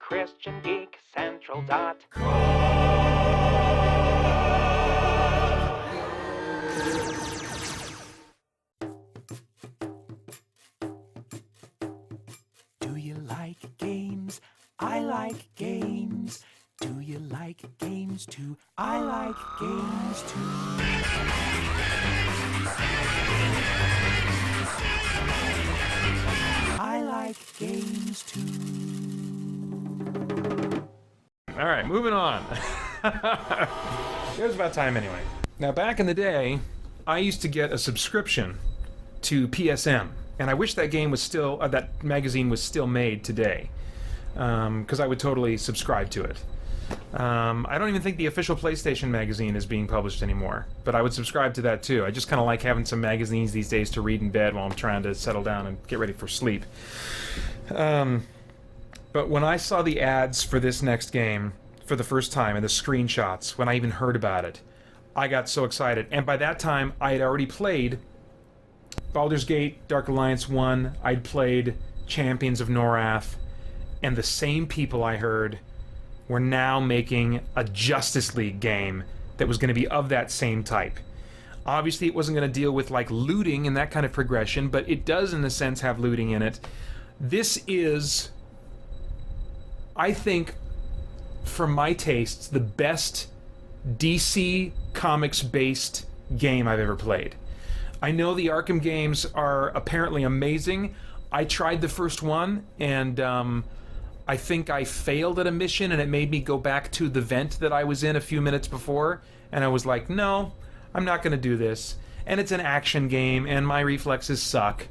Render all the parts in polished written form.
ChristianGeekCentral.com. Do you like games? I like games. Do you like games too? I like games too. I like games too. All right, moving on. It was about time anyway. Now, back in the day, I used to get a subscription to PSM, and I wish that game was still, that magazine was still made today, because I would totally subscribe to it. I don't even think the official PlayStation magazine is being published anymore, but I would subscribe to that too. I just kind of like having some magazines these days to read in bed while I'm trying to settle down and get ready for sleep. But when I saw the ads for this next game for the first time and the screenshots, when I even heard about it, I got so excited. And by that time, I had already played Baldur's Gate, Dark Alliance 1, I'd played Champions of Norath, and the same people I heard were now making a Justice League game that was going to be of that same type. Obviously, it wasn't going to deal with like looting and that kind of progression, but it does in a sense have looting in it. This is, I think, for my tastes, the best DC Comics-based game I've ever played. I know the Arkham games are apparently amazing. I tried the first one, and I think I failed at a mission, and it made me go back to the vent that I was in a few minutes before, and I was like, no, I'm not going to do this. And it's an action game, and my reflexes suck.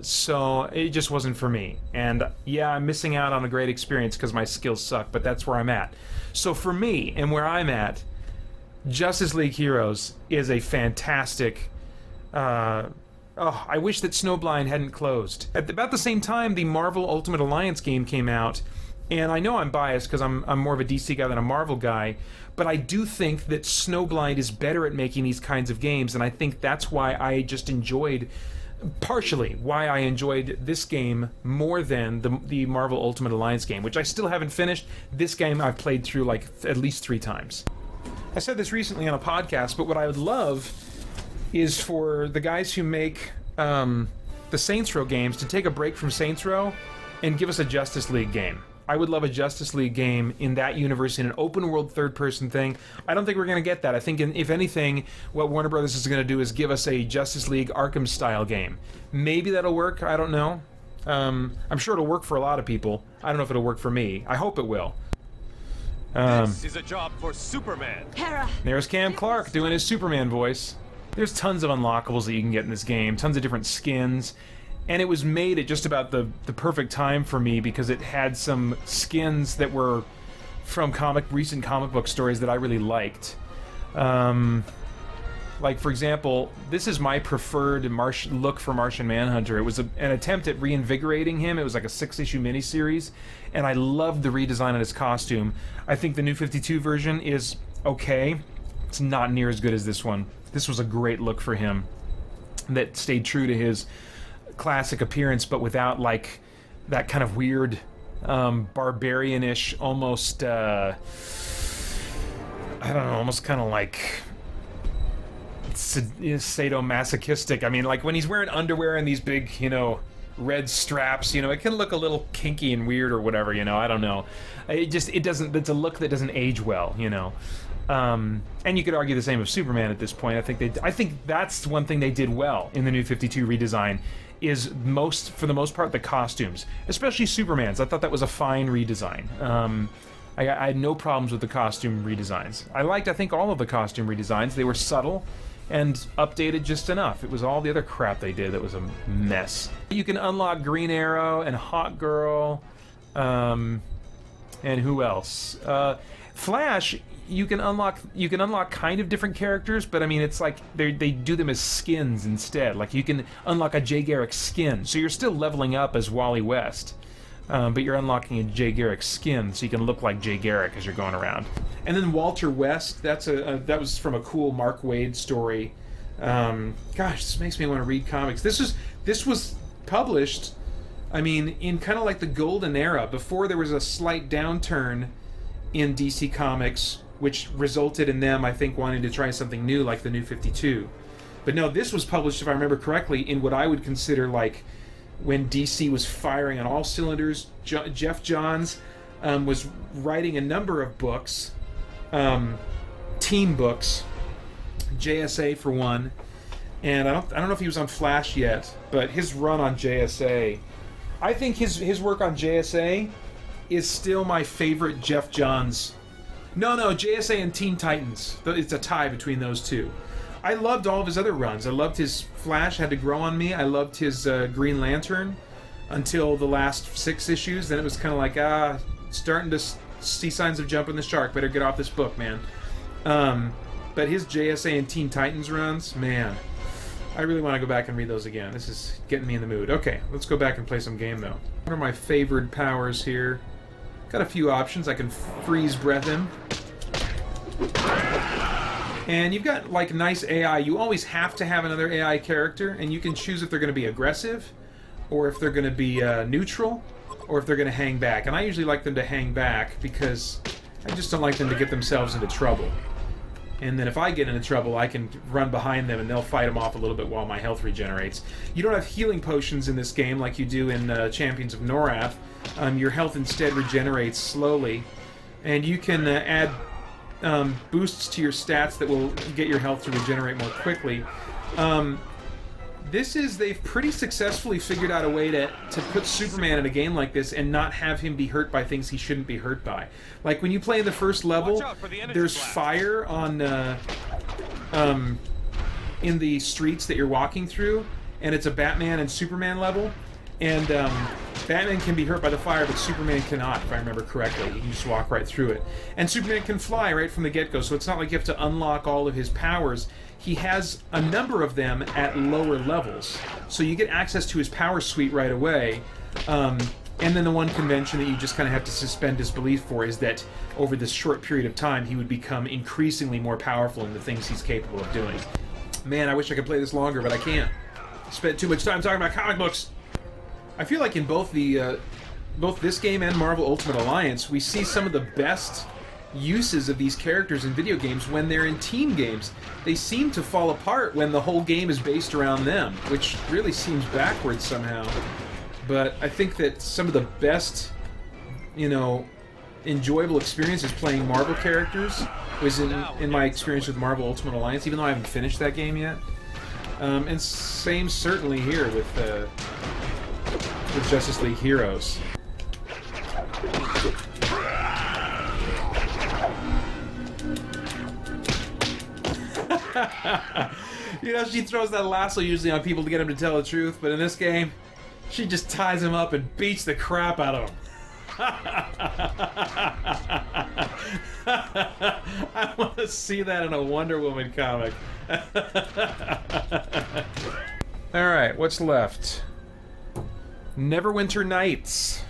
So it just wasn't for me. And yeah, I'm missing out on a great experience because my skills suck, but that's where I'm at. So for me, and where I'm at, Justice League Heroes is a fantastic... I wish that Snowblind hadn't closed. At about the same time, the Marvel Ultimate Alliance game came out, and I know I'm biased because I'm more of a DC guy than a Marvel guy, but I do think that Snowblind is better at making these kinds of games, and I think that's why I just enjoyed... partially why I enjoyed this game more than the Marvel Ultimate Alliance game, which I still haven't finished. This game I've played through like at least 3 times. I said this recently on a podcast, but what I would love is for the guys who make the Saints Row games to take a break from Saints Row and give us a Justice League game. I would love a Justice League game in that universe, in an open-world third-person thing. I don't think we're going to get that. I think, if anything, what Warner Brothers is going to do is give us a Justice League Arkham-style game. Maybe that'll work. I don't know. I'm sure it'll work for a lot of people. I don't know if it'll work for me. I hope it will. This is a job for Superman. Kara. There's Cam Clark doing his Superman voice. There's tons of unlockables that you can get in this game, tons of different skins. And it was made at just about the perfect time for me because it had some skins that were from recent comic book stories that I really liked. Like, for example, this is my preferred look for Martian Manhunter. It was an attempt at reinvigorating him. It was like a 6-issue miniseries, and I loved the redesign of his costume. I think the New 52 version is okay. It's not near as good as this one. This was a great look for him that stayed true to his classic appearance, but without like that kind of weird barbarian-ish, almost I don't know, almost kind of like sadomasochistic. I mean, like when he's wearing underwear and these big, red straps, it can look a little kinky and weird or whatever, I don't know. It doesn't, it's a look that doesn't age well, and you could argue the same of Superman at this point. I think that's one thing they did well in the New 52 redesign, is for the most part, the costumes, especially Superman's. I thought that was a fine redesign. I had no problems with the costume redesigns. I think, all of the costume redesigns. They were subtle and updated just enough. It was all the other crap they did that was a mess. You can unlock Green Arrow and Hawk Girl, and who else? Flash. You can unlock kind of different characters, but I mean, it's like they do them as skins instead. Like you can unlock a Jay Garrick skin, so you're still leveling up as Wally West, but you're unlocking a Jay Garrick skin, so you can look like Jay Garrick as you're going around. And then Walter West, that was from a cool Mark Waid story. Gosh, this makes me want to read comics. This was published I mean, in kind of like the golden era, before there was a slight downturn in DC Comics, which resulted in them, I think, wanting to try something new, like the New 52. But no, this was published, if I remember correctly, in what I would consider like when DC was firing on all cylinders. Jeff Johns was writing a number of books, team books, JSA for one, and I don't know if he was on Flash yet, but his run on JSA, I think his work on JSA is still my favorite Jeff Johns. No, JSA and Teen Titans. It's a tie between those two. I loved all of his other runs. I loved his Flash, Had to Grow on Me. I loved his Green Lantern until the last 6 issues. Then it was kind of like, starting to see signs of jumping the shark. Better get off this book, man. But his JSA and Teen Titans runs, man, I really want to go back and read those again. This is getting me in the mood. Okay, let's go back and play some game, though. What are my favored powers here? Got a few options. I can freeze breath him. And you've got, like, nice AI. You always have to have another AI character, and you can choose if they're going to be aggressive, or if they're going to be neutral, or if they're going to hang back. And I usually like them to hang back, because I just don't like them to get themselves into trouble. And then if I get into trouble, I can run behind them, and they'll fight them off a little bit while my health regenerates. You don't have healing potions in this game like you do in Champions of Norath. Your health instead regenerates slowly, and you can add boosts to your stats that will get your health to regenerate more quickly. They've pretty successfully figured out a way to put Superman in a game like this and not have him be hurt by things he shouldn't be hurt by. Like when you play in the first level, there's fire on in the streets that you're walking through, and it's a Batman and Superman level, and Batman can be hurt by the fire, but Superman cannot, if I remember correctly. He can just walk right through it. And Superman can fly right from the get-go, so it's not like you have to unlock all of his powers. He has a number of them at lower levels, so you get access to his power suite right away. And then the one convention that you just kind of have to suspend disbelief for is that over this short period of time, he would become increasingly more powerful in the things he's capable of doing. Man, I wish I could play this longer, but I can't. I spent too much time talking about comic books. I feel like in both this game and Marvel Ultimate Alliance, we see some of the best uses of these characters in video games when they're in team games. They seem to fall apart when the whole game is based around them, which really seems backwards somehow. But I think that some of the best, enjoyable experiences playing Marvel characters was in my experience with Marvel Ultimate Alliance, even though I haven't finished that game yet. And same certainly here with Justice League Heroes. She throws that lasso usually on people to get them to tell the truth, but in this game, she just ties him up and beats the crap out of him. I want to see that in a Wonder Woman comic. Alright, what's left? Neverwinter Nights.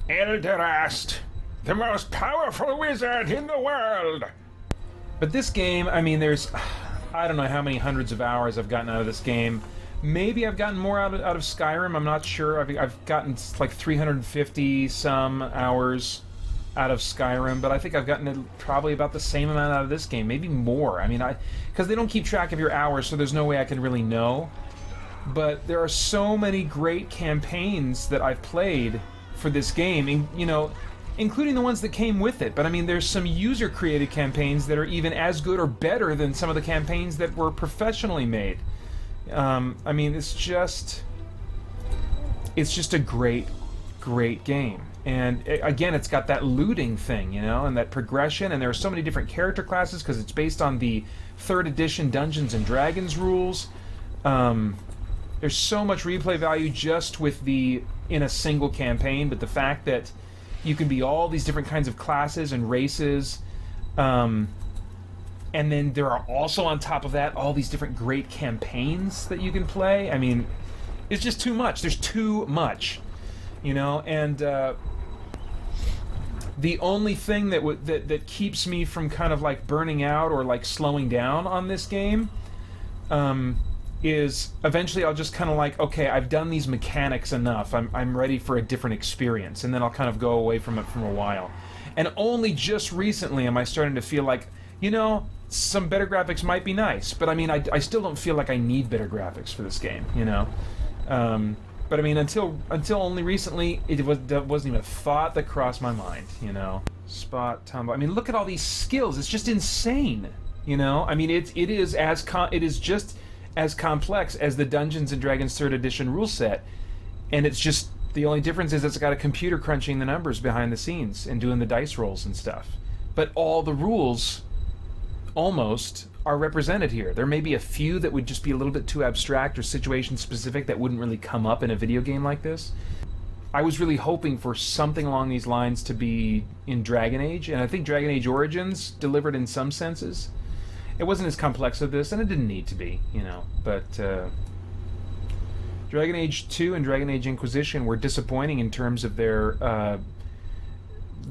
Elderast, the most powerful wizard in the world. But this game, I mean, I don't know how many hundreds of hours I've gotten out of this game. Maybe I've gotten more out of Skyrim, I'm not sure. I've gotten like 350 some hours out of Skyrim, but I think I've gotten probably about the same amount out of this game, maybe more. I mean, because they don't keep track of your hours, so there's no way I can really know. But there are so many great campaigns that I've played for this game, including the ones that came with it. But I mean, there's some user-created campaigns that are even as good or better than some of the campaigns that were professionally made. I mean, it's just a great, great game. And again, it's got that looting thing, and that progression, and there are so many different character classes because it's based on the 3rd edition Dungeons and Dragons rules. There's so much replay value just with in a single campaign, but the fact that you can be all these different kinds of classes and races, and then there are also on top of that all these different great campaigns that you can play. I mean, it's just too much. There's too much, and the only thing that keeps me from kind of like burning out or like slowing down on this game is eventually I'll just kind of like, okay, I've done these mechanics enough. I'm ready for a different experience, and then I'll kind of go away from it for a while. And only just recently am I starting to feel like, you know, some better graphics might be nice, but I mean, I still don't feel like I need better graphics for this game, you know. But I mean, until only recently, that wasn't even a thought that crossed my mind, you know. Spot, tumble. I mean, look at all these skills. It's just insane, you know. I mean, it is just as complex as the Dungeons and Dragons 3rd Edition rule set, and it's just the only difference is it's got a computer crunching the numbers behind the scenes and doing the dice rolls and stuff. But all the rules, almost, are represented here. There may be a few that would just be a little bit too abstract or situation specific that wouldn't really come up in a video game like this. I was really hoping for something along these lines to be in Dragon Age, and I think Dragon Age Origins delivered in some senses. It wasn't as complex as this, and it didn't need to be, you know, but Dragon Age 2 and Dragon Age Inquisition were disappointing in terms of their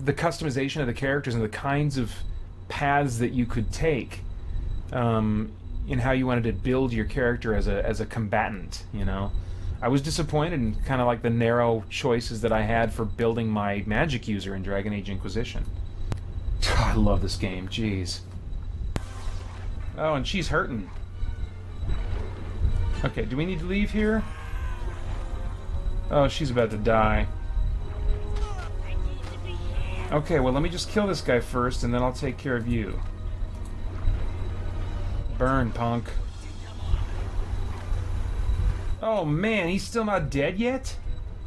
the customization of the characters and the kinds of paths that you could take in how you wanted to build your character as a combatant, you know. I was disappointed in kind of like the narrow choices that I had for building my magic user in Dragon Age Inquisition. I love this game, jeez. Oh, and she's hurting. Okay, do we need to leave here? Oh, she's about to die. Okay, well, let me just kill this guy first, and then I'll take care of you. Burn, punk. Oh, man, he's still not dead yet?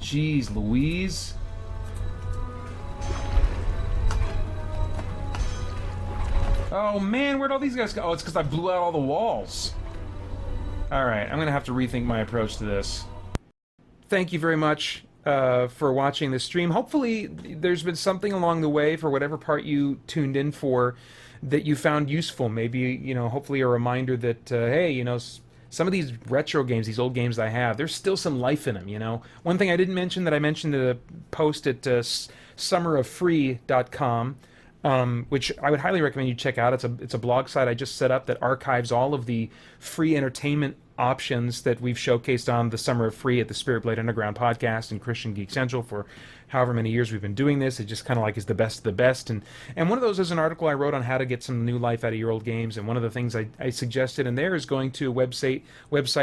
Jeez Louise. Oh, man, where'd all these guys go? Oh, it's because I blew out all the walls. Alright, I'm going to have to rethink my approach to this. Thank you very much for watching this stream. Hopefully there's been something along the way for whatever part you tuned in for that you found useful. Maybe, you know, hopefully a reminder that, hey, you know, some of these retro games, these old games I have, there's still some life in them, you know. One thing I didn't mention that I mentioned in a post at summeroffree.com, which I would highly recommend you check out. It's a blog site I just set up that archives all of the free entertainment options that we've showcased on the Summer of Free at the Spirit Blade Underground podcast and Christian Geek Central for however many years we've been doing this. It just kind of like is the best of the best. And one of those is an article I wrote on how to get some new life out of your old games. And one of the things I suggested in there is going to a website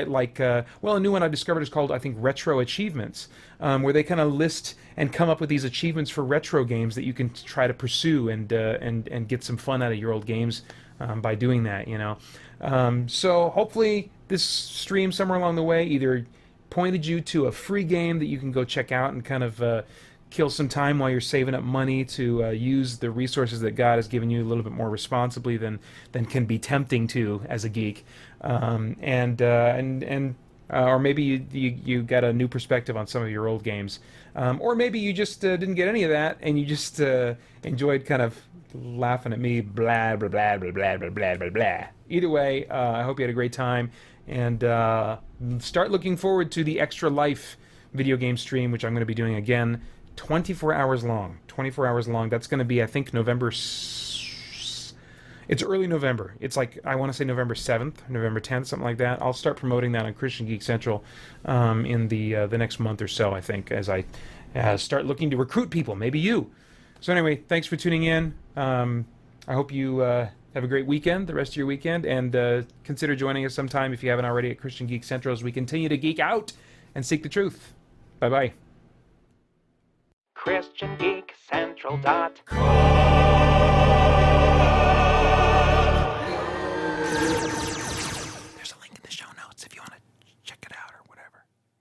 like, well, a new one I discovered is called, I think, Retro Achievements, where they kind of list and come up with these achievements for retro games that you can try to pursue and get some fun out of your old games by doing that, you know. So hopefully this stream somewhere along the way either pointed you to a free game that you can go check out and kind of kill some time while you're saving up money to use the resources that God has given you a little bit more responsibly than can be tempting to as a geek, or maybe you got a new perspective on some of your old games, or maybe you just didn't get any of that and you just enjoyed kind of laughing at me blah blah blah blah blah blah blah blah blah. Either way, I hope you had a great time, and start looking forward to the Extra Life video game stream, which I'm going to be doing again, 24 hours long. 24 hours long. That's going to be, I think, it's early November. It's like, I want to say November 7th, November 10th, something like that. I'll start promoting that on Christian Geek Central in the next month or so, I think, as I start looking to recruit people, maybe you. So anyway, thanks for tuning in. I hope you have a great weekend, the rest of your weekend, and consider joining us sometime if you haven't already at Christian Geek Central as we continue to geek out and seek the truth. Bye-bye. ChristianGeekCentral.com